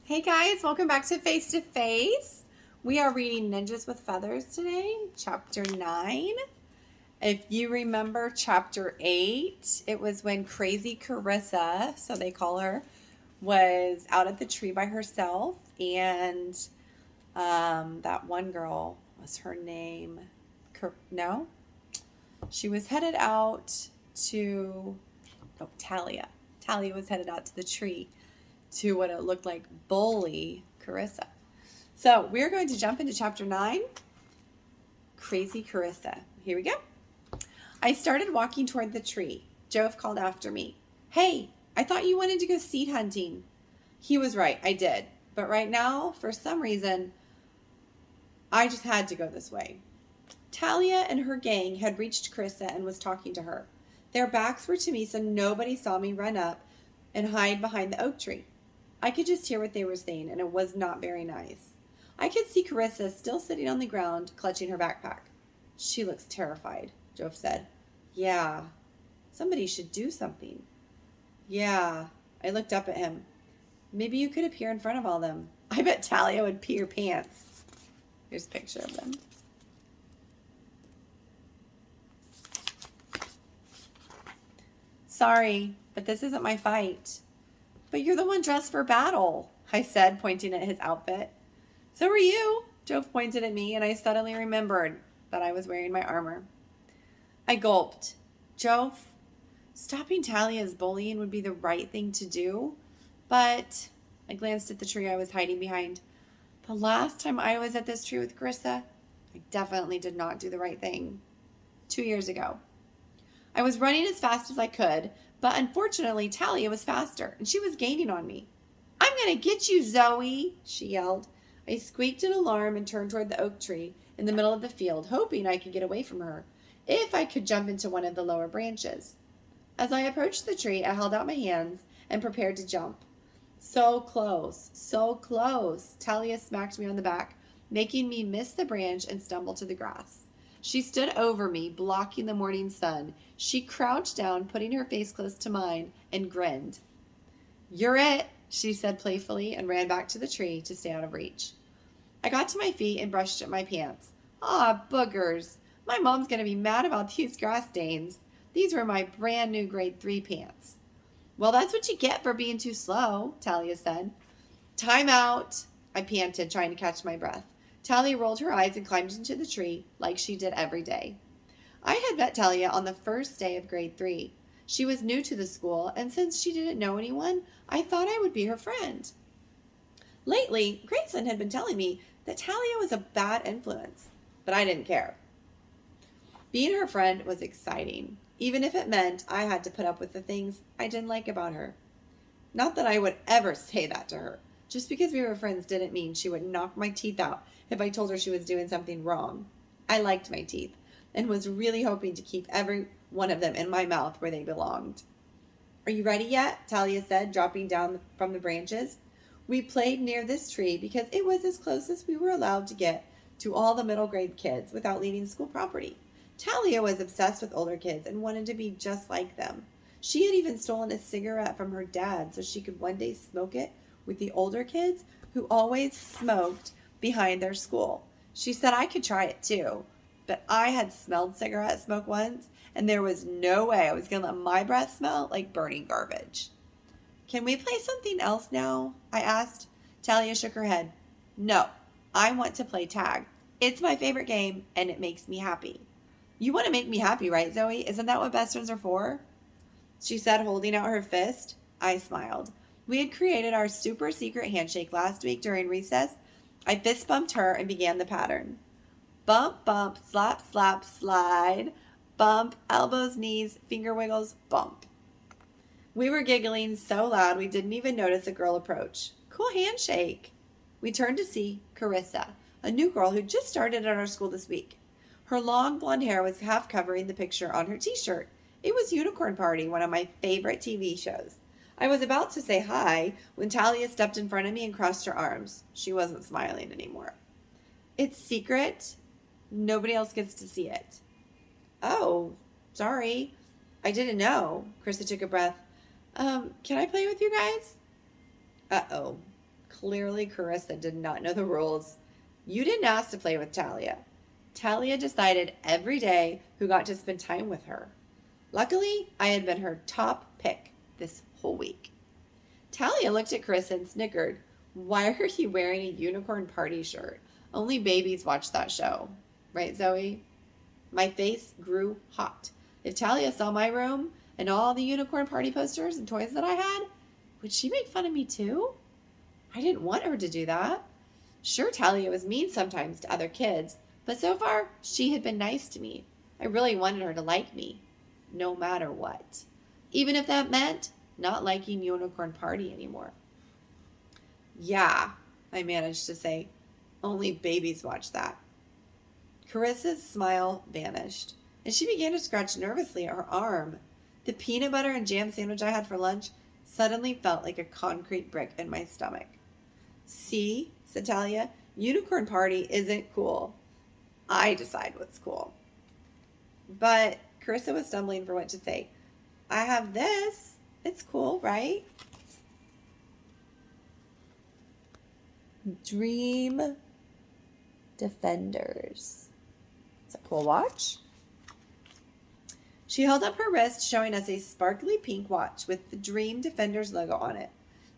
Hey guys, welcome back to Face to Face. We are reading Ninjas with Feathers today, chapter 9. If you remember chapter 8, it was when crazy Carissa, so they call her, was out at the tree by herself. And that one girl, was her name? No? She was headed out to, Talia. Talia was headed out to the tree to what it looked like bully Carissa. So we're going to jump into chapter 9, Crazy Carissa. Here we go. I started walking toward the tree. Jove called after me. Hey, I thought you wanted to go seed hunting. He was right, I did. But right now, for some reason, I just had to go this way. Talia and her gang had reached Carissa and was talking to her. Their backs were to me, so nobody saw me run up and hide behind the oak tree. I could just hear what they were saying, and it was not very nice. I could see Carissa still sitting on the ground, clutching her backpack. She looks terrified, Jove said. Yeah, somebody should do something. Yeah, I looked up at him. Maybe you could appear in front of all them. I bet Talia would pee her pants. Here's a picture of them. Sorry, but this isn't my fight. But you're the one dressed for battle, I said, pointing at his outfit. So are you, Jove pointed at me, and I suddenly remembered that I was wearing my armor. I gulped. Jove, stopping Talia's bullying would be the right thing to do, but I glanced at the tree I was hiding behind. The last time I was at this tree with Carissa, I definitely did not do the right thing. 2 years ago. I was running as fast as I could, but unfortunately, Talia was faster, and she was gaining on me. I'm going to get you, Zoe, she yelled. I squeaked in alarm and turned toward the oak tree in the middle of the field, hoping I could get away from her, if I could jump into one of the lower branches. As I approached the tree, I held out my hands and prepared to jump. So close, so close. Talia smacked me on the back, making me miss the branch and stumble to the grass. She stood over me, blocking the morning sun. She crouched down, putting her face close to mine, and grinned. You're it, she said playfully, and ran back to the tree to stay out of reach. I got to my feet and brushed at my pants. Ah, boogers. My mom's going to be mad about these grass stains. These were my brand new grade 3 pants. Well, that's what you get for being too slow, Talia said. Time out, I panted, trying to catch my breath. Talia rolled her eyes and climbed into the tree like she did every day. I had met Talia on the first day of grade 3. She was new to the school, and since she didn't know anyone, I thought I would be her friend. Lately, Grayson had been telling me that Talia was a bad influence, but I didn't care. Being her friend was exciting, even if it meant I had to put up with the things I didn't like about her. Not that I would ever say that to her. Just because we were friends didn't mean she would knock my teeth out if I told her she was doing something wrong. I liked my teeth and was really hoping to keep every one of them in my mouth where they belonged. Are you ready yet? Talia said, dropping down from the branches. We played near this tree because it was as close as we were allowed to get to all the middle grade kids without leaving school property. Talia was obsessed with older kids and wanted to be just like them. She had even stolen a cigarette from her dad so she could one day smoke it with the older kids who always smoked behind their school. She said I could try it too, but I had smelled cigarette smoke once, and there was no way I was going to let my breath smell like burning garbage. Can we play something else now? I asked. Talia shook her head. No, I want to play tag. It's my favorite game, and it makes me happy. You want to make me happy, right, Zoe? Isn't that what best friends are for? She said, holding out her fist. I smiled. We had created our super secret handshake last week during recess. I fist bumped her and began the pattern. Bump, bump, slap, slap, slide. Bump, elbows, knees, finger wiggles, bump. We were giggling so loud we didn't even notice a girl approach. Cool handshake. We turned to see Carissa, a new girl who just started at our school this week. Her long blonde hair was half covering the picture on her t-shirt. It was Unicorn Party, one of my favorite TV shows. I was about to say hi when Talia stepped in front of me and crossed her arms. She wasn't smiling anymore. It's secret. Nobody else gets to see it. Oh, sorry. I didn't know. Carissa took a breath. Can I play with you guys? Uh-oh. Clearly, Carissa did not know the rules. You didn't ask to play with Talia. Talia decided every day who got to spend time with her. Luckily, I had been her top pick this whole week. Talia looked at Carissa and snickered. Why are you wearing a unicorn party shirt? Only babies watch that show. Right, Zoe? My face grew hot. If Talia saw my room and all the unicorn party posters and toys that I had, would she make fun of me too? I didn't want her to do that. Sure, Talia was mean sometimes to other kids, but so far she had been nice to me. I really wanted her to like me, no matter what. Even if that meant not liking Unicorn Party anymore. Yeah, I managed to say. Only babies watch that. Carissa's smile vanished, and she began to scratch nervously at her arm. The peanut butter and jam sandwich I had for lunch suddenly felt like a concrete brick in my stomach. See, said Talia, Unicorn Party isn't cool. I decide what's cool. But Carissa was stumbling for what to say. I have this. It's cool, right? Dream Defenders. It's a cool watch. She held up her wrist, showing us a sparkly pink watch with the Dream Defenders logo on it.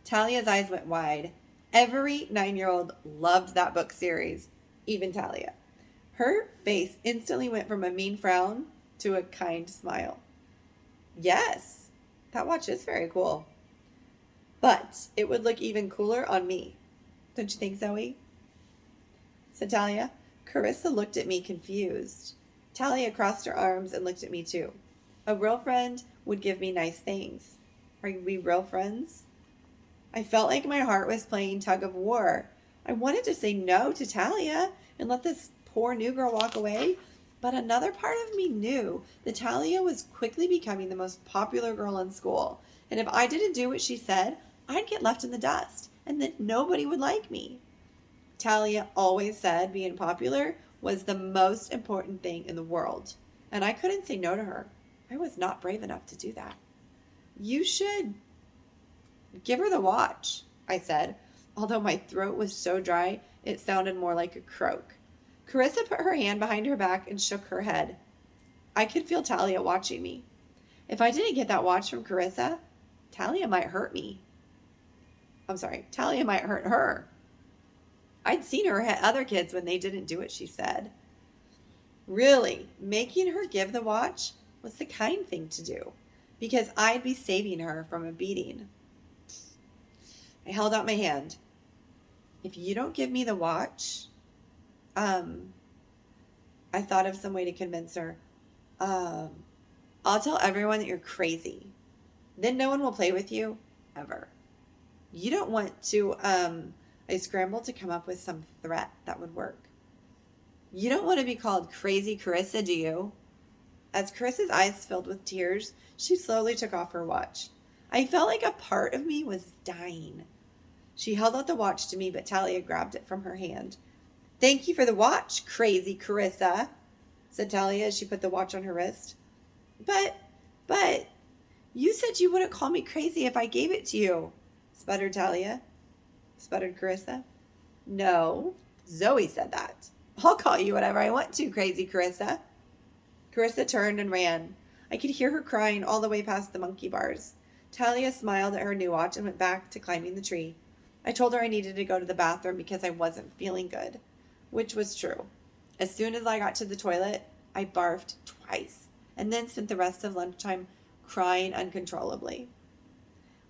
Talia's eyes went wide. Every 9-year-old loved that book series, even Talia. Her face instantly went from a mean frown to a kind smile. Yes, that watch is very cool. But it would look even cooler on me. Don't you think, Zoe? Said Talia. Carissa looked at me confused. Talia crossed her arms and looked at me too. A real friend would give me nice things. Are we real friends? I felt like my heart was playing tug of war. I wanted to say no to Talia and let this poor new girl walk away, but another part of me knew that Talia was quickly becoming the most popular girl in school, and if I didn't do what she said, I'd get left in the dust, and then nobody would like me. Talia always said being popular was the most important thing in the world, and I couldn't say no to her. I was not brave enough to do that. You should give her the watch, I said, although my throat was so dry it sounded more like a croak. Carissa put her hand behind her back and shook her head. I could feel Talia watching me. If I didn't get that watch from Carissa, Talia might hurt me. Talia might hurt her. I'd seen her hit other kids when they didn't do what she said. Really, making her give the watch was the kind thing to do, because I'd be saving her from a beating. I held out my hand. If you don't give me the watch, I thought of some way to convince her. I'll tell everyone that you're crazy. Then no one will play with you, ever. You don't want to, I scrambled to come up with some threat that would work. You don't want to be called Crazy Carissa, do you? As Carissa's eyes filled with tears, she slowly took off her watch. I felt like a part of me was dying. She held out the watch to me, but Talia grabbed it from her hand. Thank you for the watch, Crazy Carissa, said Talia as she put the watch on her wrist. But, you said you wouldn't call me crazy if I gave it to you, sputtered Talia. Sputtered Carissa. No, Zoe said that. I'll call you whatever I want to, Crazy Carissa. Carissa turned and ran. I could hear her crying all the way past the monkey bars. Talia smiled at her new watch and went back to climbing the tree. I told her I needed to go to the bathroom because I wasn't feeling good, which was true. As soon as I got to the toilet, I barfed twice and then spent the rest of lunchtime crying uncontrollably.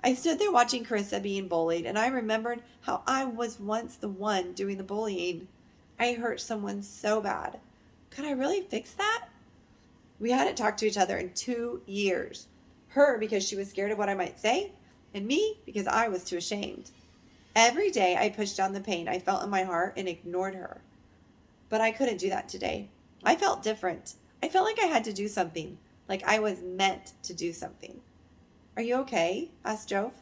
I stood there watching Carissa being bullied, and I remembered how I was once the one doing the bullying. I hurt someone so bad. Could I really fix that? We hadn't talked to each other in 2 years. Her because she was scared of what I might say, and me because I was too ashamed. Every day I pushed down the pain I felt in my heart and ignored her. But I couldn't do that today. I felt different. I felt like I had to do something, like I was meant to do something. Are you okay? Asked Jove.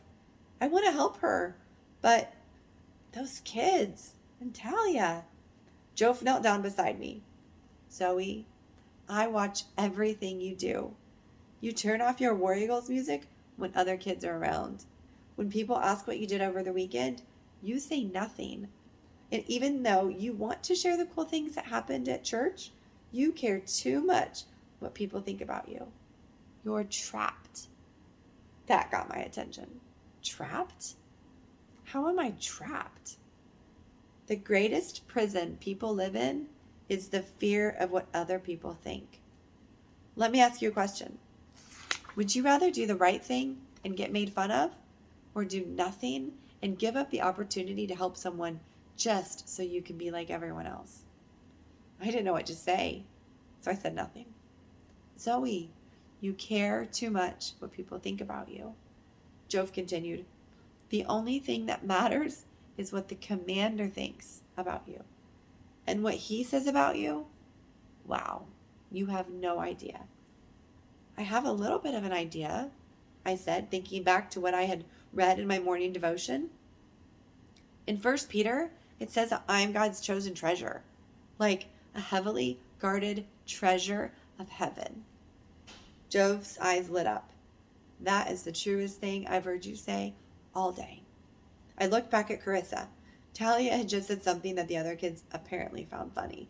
I want to help her, but those kids and Talia. Jove knelt down beside me. Zoe, I watch everything you do. You turn off your War Eagles music when other kids are around. When people ask what you did over the weekend, you say nothing. And even though you want to share the cool things that happened at church, you care too much what people think about you. You're trapped. That got my attention. Trapped? How am I trapped? The greatest prison people live in is the fear of what other people think. Let me ask you a question. Would you rather do the right thing and get made fun of, or do nothing and give up the opportunity to help someone just so you can be like everyone else? I didn't know what to say, so I said nothing. Zoe, you care too much what people think about you. Jove continued, the only thing that matters is what the commander thinks about you. And what he says about you? Wow, you have no idea. I have a little bit of an idea, I said, thinking back to what I had read in my morning devotion. In 1 Peter, it says that I am God's chosen treasure, like a heavily guarded treasure of heaven. Jove's eyes lit up. That is the truest thing I've heard you say all day. I looked back at Carissa. Talia had just said something that the other kids apparently found funny.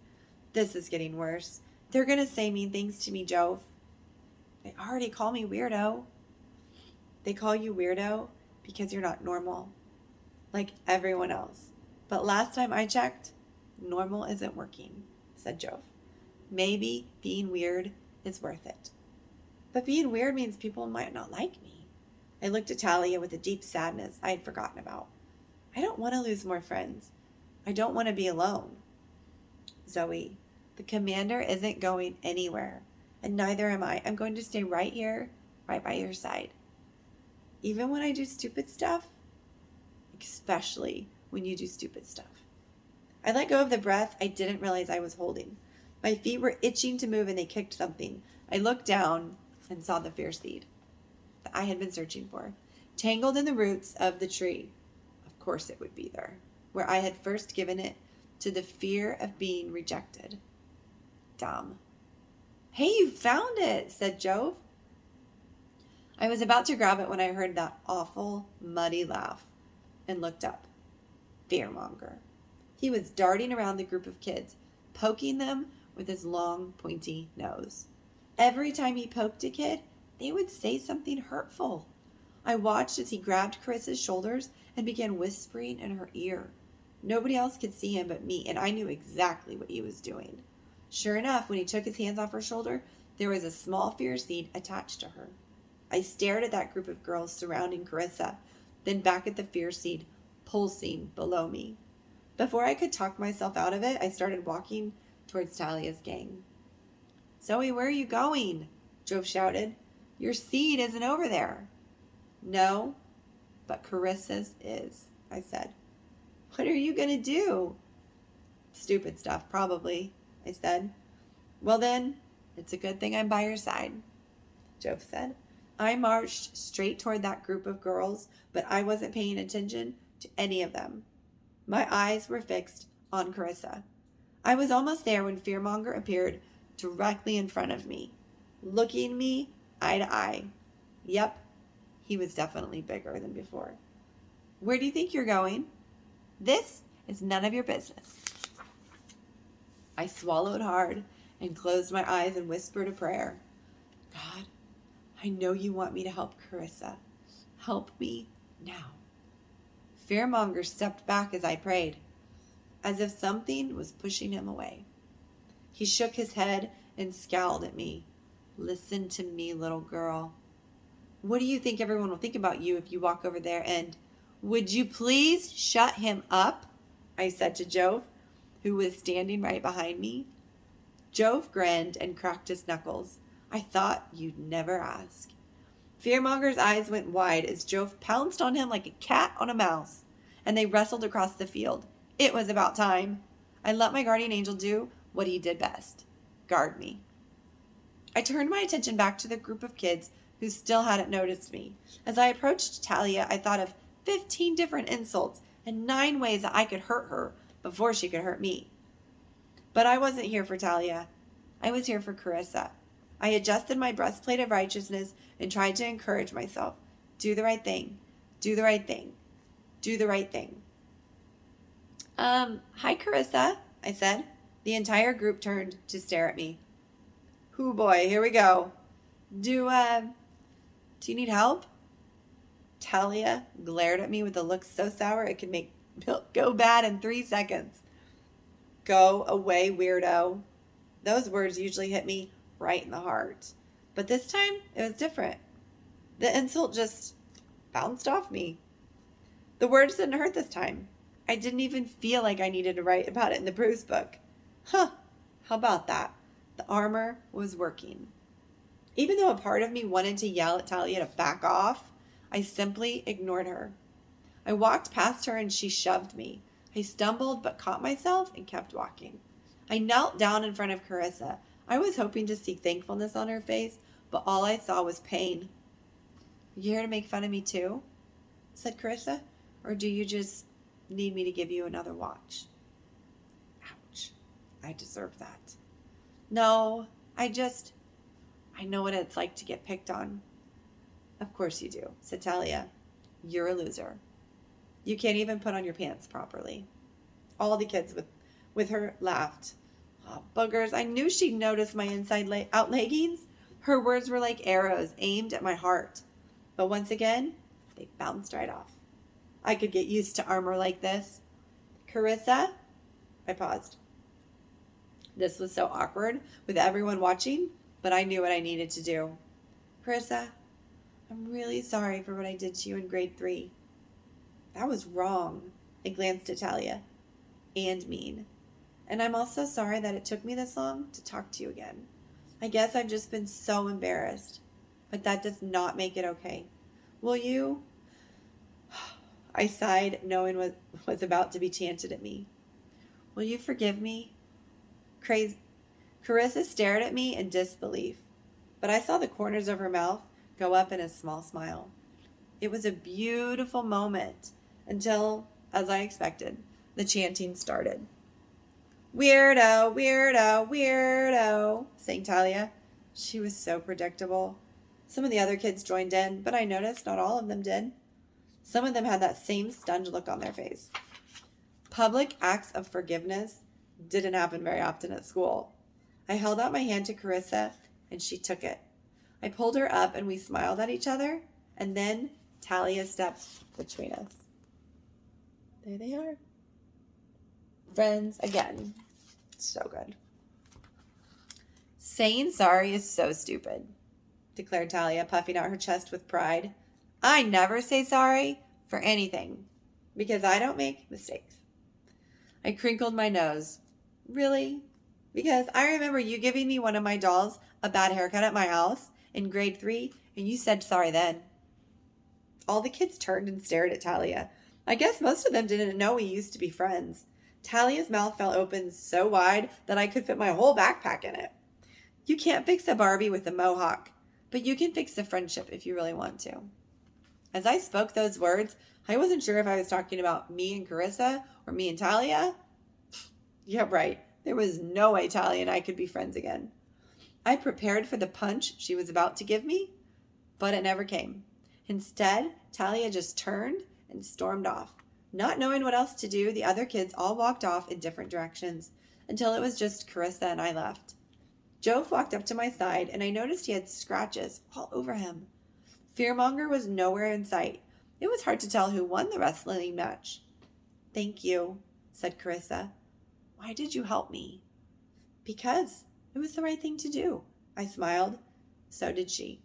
This is getting worse. They're going to say mean things to me, Jove. They already call me weirdo. They call you weirdo because you're not normal, like everyone else. But last time I checked, normal isn't working, said Jove. Maybe being weird is worth it. But being weird means people might not like me. I looked at Talia with a deep sadness I had forgotten about. I don't want to lose more friends. I don't want to be alone. Zoe, the commander isn't going anywhere, and neither am I. I'm going to stay right here, right by your side. Even when I do stupid stuff, especially when you do stupid stuff. I let go of the breath I didn't realize I was holding. My feet were itching to move and they kicked something. I looked down and saw the fear seed that I had been searching for, tangled in the roots of the tree. Of course it would be there, where I had first given it to the fear of being rejected. Dumb. Hey, you found it, said Jove. I was about to grab it when I heard that awful, muddy laugh and looked up. Fearmonger. He was darting around the group of kids, poking them with his long, pointy nose. Every time he poked a kid, they would say something hurtful. I watched as he grabbed Carissa's shoulders and began whispering in her ear. Nobody else could see him but me, and I knew exactly what he was doing. Sure enough, when he took his hands off her shoulder, there was a small fear seed attached to her. I stared at that group of girls surrounding Carissa, then back at the fear seed pulsing below me. Before I could talk myself out of it, I started walking towards Talia's gang. Zoe, where are you going? Jove shouted. Your seed isn't over there. No, but Carissa's is, I said. What are you going to do? Stupid stuff, probably, I said. Well then, it's a good thing I'm by your side, Jove said. I marched straight toward that group of girls, but I wasn't paying attention to any of them. My eyes were fixed on Carissa. I was almost there when Fearmonger appeared directly in front of me, looking me eye to eye. Yep, he was definitely bigger than before. Where do you think you're going? This is none of your business. I swallowed hard and closed my eyes and whispered a prayer. God, I know you want me to help Carissa. Help me now. Fearmonger stepped back as I prayed, as if something was pushing him away. He shook his head and scowled at me. Listen to me, little girl. What do you think everyone will think about you if you walk over there and... Would you please shut him up? I said to Jove, who was standing right behind me. Jove grinned and cracked his knuckles. I thought you'd never ask. Fearmonger's eyes went wide as Jove pounced on him like a cat on a mouse, and they wrestled across the field. It was about time. I let my guardian angel do what he did best, guard me. I turned my attention back to the group of kids who still hadn't noticed me. As I approached Talia, I thought of 15 different insults and 9 ways that I could hurt her before she could hurt me. But I wasn't here for Talia. I was here for Carissa. I adjusted my breastplate of righteousness and tried to encourage myself. Do the right thing. Do the right thing. Do the right thing. Hi, Carissa, I said. The entire group turned to stare at me. Hoo boy, here we go. Do you need help? Talia glared at me with a look so sour it could make milk go bad in 3 seconds. Go away, weirdo. Those words usually hit me right in the heart. But this time, it was different. The insult just bounced off me. The words didn't hurt this time. I didn't even feel like I needed to write about it in the bruise book. Huh, how about that? The armor was working. Even though a part of me wanted to yell at Talia to back off, I simply ignored her. I walked past her and she shoved me. I stumbled but caught myself and kept walking. I knelt down in front of Carissa. I was hoping to see thankfulness on her face, but all I saw was pain. You here to make fun of me too? Said Carissa. Or do you just need me to give you another watch? Ouch. I deserve that. No, I know what it's like to get picked on. Of course you do, said Talia. You're a loser. You can't even put on your pants properly. All the kids with her laughed. Oh, boogers, I knew she'd noticed my inside-out leggings. Her words were like arrows aimed at my heart. But once again, they bounced right off. I could get used to armor like this. Carissa? I paused. This was so awkward with everyone watching, but I knew what I needed to do. Carissa, I'm really sorry for what I did to you in grade 3. That was wrong. I glanced at Talia. And mean. And I'm also sorry that it took me this long to talk to you again. I guess I've just been so embarrassed. But that does not make it okay. Will you? I sighed, knowing what was about to be chanted at me. Will you forgive me? Carissa stared at me in disbelief, but I saw the corners of her mouth go up in a small smile. It was a beautiful moment until, as I expected, the chanting started. Weirdo, weirdo, weirdo, sang Talia. She was so predictable. Some of the other kids joined in, but I noticed not all of them did. Some of them had that same stunned look on their face. Public acts of forgiveness didn't happen very often at school. I held out my hand to Carissa, and she took it. I pulled her up, and we smiled at each other, and then Talia stepped between us. There they are. Friends again. So good. Saying sorry is so stupid, declared Talia, puffing out her chest with pride. I never say sorry for anything because I don't make mistakes. I crinkled my nose. Really? Because I remember you giving me one of my dolls a bad haircut at my house in grade 3, and you said sorry then. All the kids turned and stared at Talia. I guess most of them didn't know we used to be friends. Talia's mouth fell open so wide that I could fit my whole backpack in it. You can't fix a Barbie with a mohawk, but you can fix a friendship if you really want to. As I spoke those words, I wasn't sure if I was talking about me and Carissa or me and Talia. Yeah, right. There was no way Talia and I could be friends again. I prepared for the punch she was about to give me, but it never came. Instead, Talia just turned and stormed off. Not knowing what else to do, the other kids all walked off in different directions until it was just Carissa and I left. Jove walked up to my side, and I noticed he had scratches all over him. Fearmonger was nowhere in sight. It was hard to tell who won the wrestling match. Thank you, said Carissa. Why did you help me? Because it was the right thing to do. I smiled. So did she.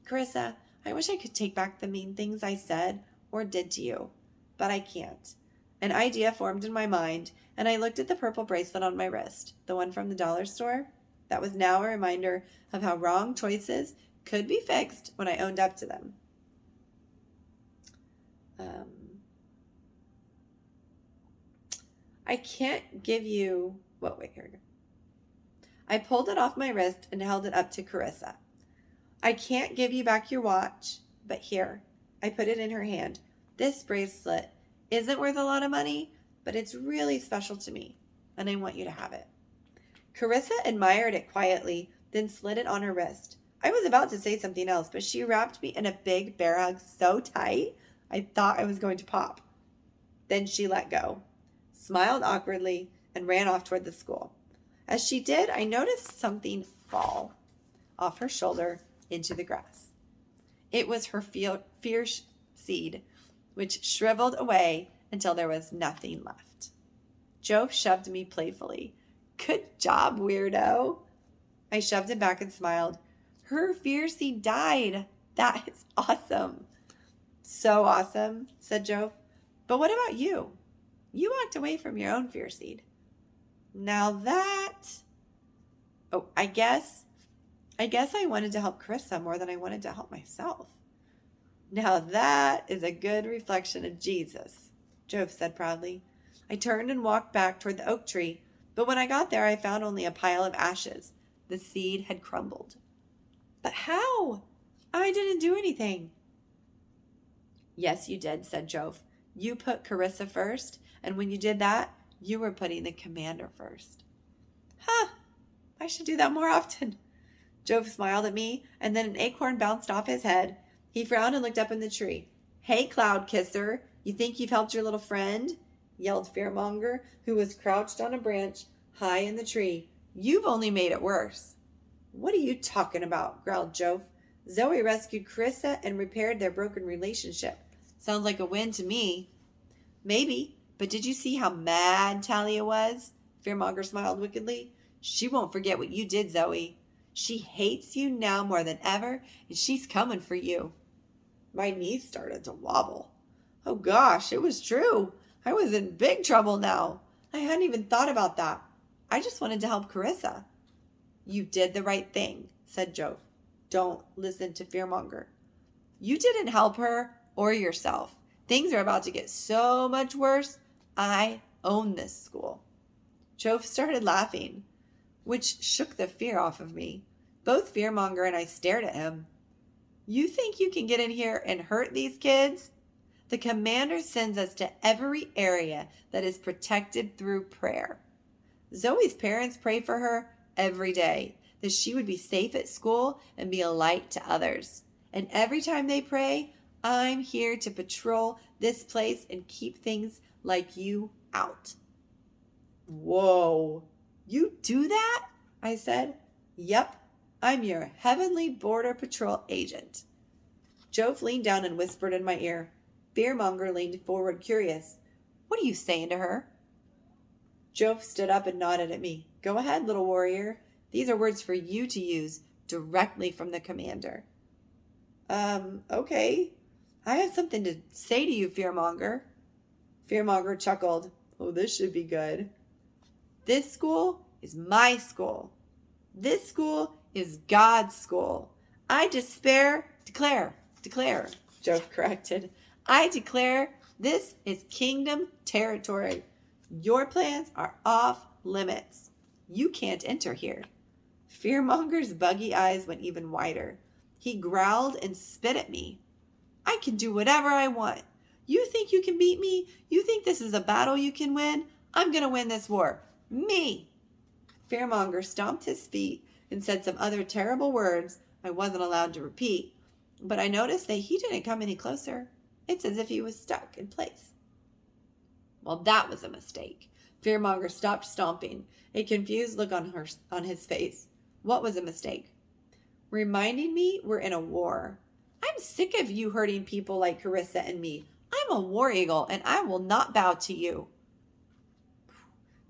Carissa, I wish I could take back the mean things I said or did to you, but I can't. An idea formed in my mind, and I looked at the purple bracelet on my wrist, the one from the dollar store. That was now a reminder of how wrong choices could be fixed when I owned up to them. I can't give you... Wait, here we go. I pulled it off my wrist and held it up to Carissa. I can't give you back your watch, but here. I put it in her hand. This bracelet isn't worth a lot of money, but it's really special to me, and I want you to have it. Carissa admired it quietly, then slid it on her wrist. I was about to say something else, but she wrapped me in a big bear hug so tight, I thought I was going to pop. Then she let go. smiled awkwardly, and ran off toward the school. As she did, I noticed something fall off her shoulder into the grass. It was her fierce seed, which shriveled away until there was nothing left. Joe shoved me playfully. Good job, weirdo. I shoved him back and smiled. Her fear seed died. That is awesome. So awesome, said Joe. But what about you? You walked away from your own fear seed. Now that... Oh, I guess I wanted to help Carissa more than I wanted to help myself. Now that is a good reflection of Jesus, Joe said proudly. I turned and walked back toward the oak tree, but when I got there, I found only a pile of ashes. The seed had crumbled. But how? I didn't do anything. Yes, you did, said Jove. You put Carissa first, and when you did that, you were putting the commander first. Huh, I should do that more often. Jove smiled at me, and then an acorn bounced off his head. He frowned and looked up in the tree. Hey, Cloud Kisser, you think you've helped your little friend? Yelled Fearmonger, who was crouched on a branch high in the tree. You've only made it worse. What are you talking about? Growled Jove. Zoe rescued Carissa and repaired their broken relationship. Sounds like a win to me. Maybe, but did you see how mad Talia was? Fearmonger smiled wickedly. She won't forget what you did, Zoe. She hates you now more than ever, and she's coming for you. My knees started to wobble. Oh gosh, it was true. I was in big trouble now. I hadn't even thought about that. I just wanted to help Carissa. You did the right thing, said Jove. Don't listen to Fearmonger. You didn't help her or yourself. Things are about to get so much worse. I own this school. Jove started laughing, which shook the fear off of me. Both Fearmonger and I stared at him. You think you can get in here and hurt these kids? The commander sends us to every area that is protected through prayer. Zoe's parents pray for her every day, that she would be safe at school and be a light to others. And every time they pray, I'm here to patrol this place and keep things like you out. Whoa, you do that? I said. Yep, I'm your Heavenly Border Patrol agent. Jove leaned down and whispered in my ear. Fearmonger leaned forward, curious. What are you saying to her? Jove stood up and nodded at me. Go ahead, little warrior. These are words for you to use directly from the commander. Okay. I have something to say to you, Fearmonger. Fearmonger chuckled. Oh, this should be good. This school is my school. This school is God's school. I declare, Jove corrected. I declare this is kingdom territory. Your plans are off limits. You can't enter here. Fearmonger's buggy eyes went even wider. He growled and spit at me. I can do whatever I want. You think you can beat me? You think this is a battle you can win? I'm going to win this war. Me. Fearmonger stomped his feet and said some other terrible words I wasn't allowed to repeat, but I noticed that he didn't come any closer. It's as if he was stuck in place. Well, that was a mistake. Fearmonger stopped stomping, a confused look on his face. What was a mistake? Reminding me we're in a war. I'm sick of you hurting people like Carissa and me. I'm a war eagle, and I will not bow to you.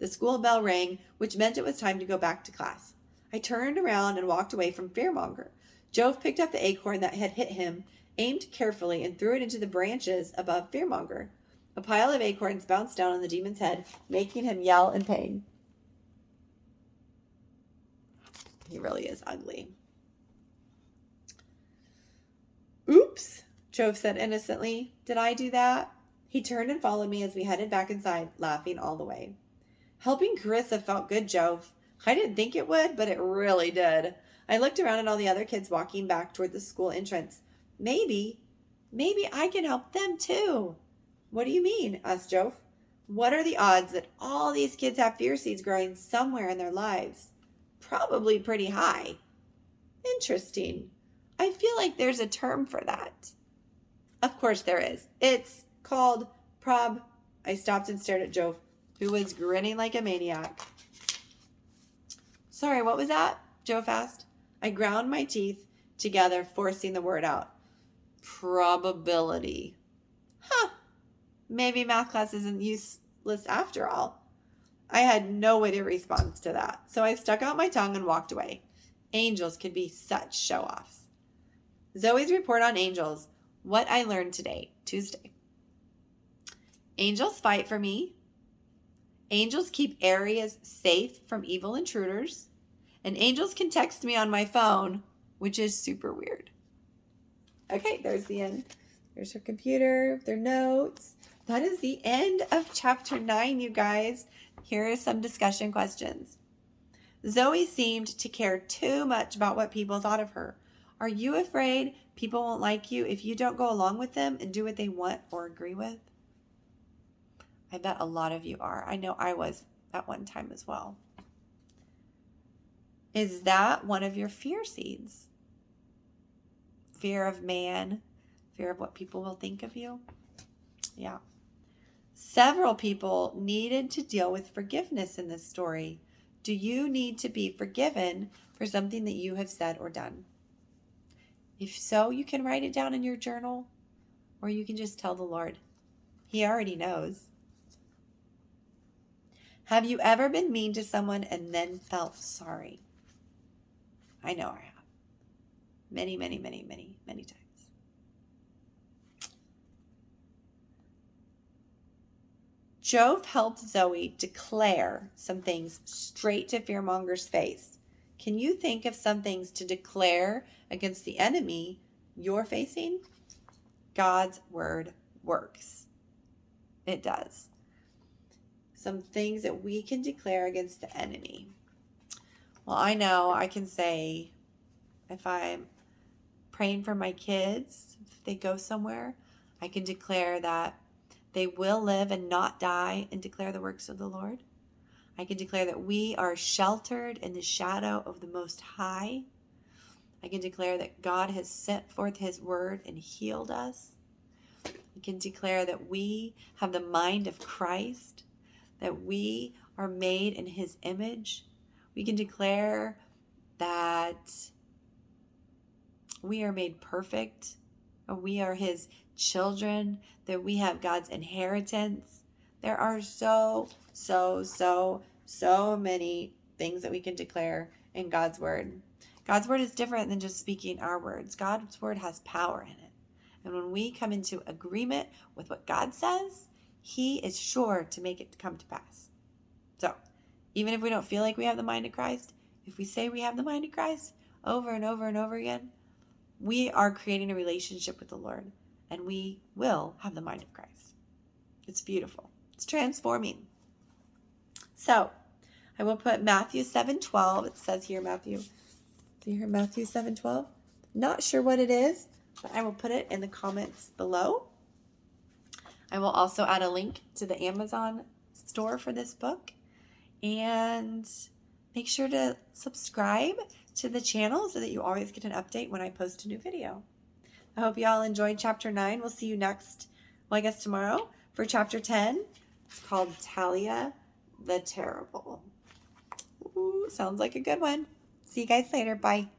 The school bell rang, which meant it was time to go back to class. I turned around and walked away from Fearmonger. Jove picked up the acorn that had hit him, aimed carefully, and threw it into the branches above Fearmonger. A pile of acorns bounced down on the demon's head, making him yell in pain. He really is ugly. Oops, Jove said innocently. Did I do that? He turned and followed me as we headed back inside, laughing all the way. Helping Carissa felt good, Jove. I didn't think it would, but it really did. I looked around at all the other kids walking back toward the school entrance. Maybe I can help them too. What do you mean? Asked Jove. What are the odds that all these kids have fear seeds growing somewhere in their lives? Probably pretty high. Interesting. I feel like there's a term for that. Of course there is. It's called I stopped and stared at Jove. who was grinning like a maniac. Sorry, what was that? Jove asked. I ground my teeth together, forcing the word out. Probability. Huh. Maybe math class isn't useless after all. I had no witty response to that, so I stuck out my tongue and walked away. Angels could be such show-offs. Zoe's report on angels. What I learned today, Tuesday. Angels fight for me. Angels keep areas safe from evil intruders. And angels can text me on my phone, which is super weird. Okay, there's the end. There's her computer, their notes. That is the end of chapter 9, you guys. Here are some discussion questions. Zoe seemed to care too much about what people thought of her. Are you afraid people won't like you if you don't go along with them and do what they want or agree with? I bet a lot of you are. I know I was at one time as well. Is that one of your fear seeds? Fear of man, fear of what people will think of you? Yeah. Several people needed to deal with forgiveness in this story. Do you need to be forgiven for something that you have said or done? If so, you can write it down in your journal, or you can just tell the Lord. He already knows. Have you ever been mean to someone and then felt sorry? I know I have. Many, many, many, many, many times. Jove helped Zoe declare some things straight to fearmonger's face. Can you think of some things to declare against the enemy you're facing? God's word works. It does. Some things that we can declare against the enemy. Well, I know I can say, if I'm praying for my kids, if they go somewhere, I can declare that they will live and not die and declare the works of the Lord. I can declare that we are sheltered in the shadow of the Most High. I can declare that God has sent forth his word and healed us. I can declare that we have the mind of Christ, that we are made in his image. We can declare that we are made perfect, and we are his children, that we have God's inheritance. There are so many things that we can declare in God's word. God's word is different than just speaking our words. God's word has power in it. And when we come into agreement with what God says, he is sure to make it come to pass. So, even if we don't feel like we have the mind of Christ, if we say we have the mind of Christ over and over and over again, we are creating a relationship with the Lord, and we will have the mind of Christ. It's beautiful. It's transforming. So, I will put Matthew 7:12. It says here, Matthew 7:12? Not sure what it is, but I will put it in the comments below. I will also add a link to the Amazon store for this book. And make sure to subscribe to the channel so that you always get an update when I post a new video. I hope you all enjoyed chapter 9. We'll see you tomorrow for chapter 10. It's called Talia the Terrible. Ooh, sounds like a good one. See you guys later. Bye.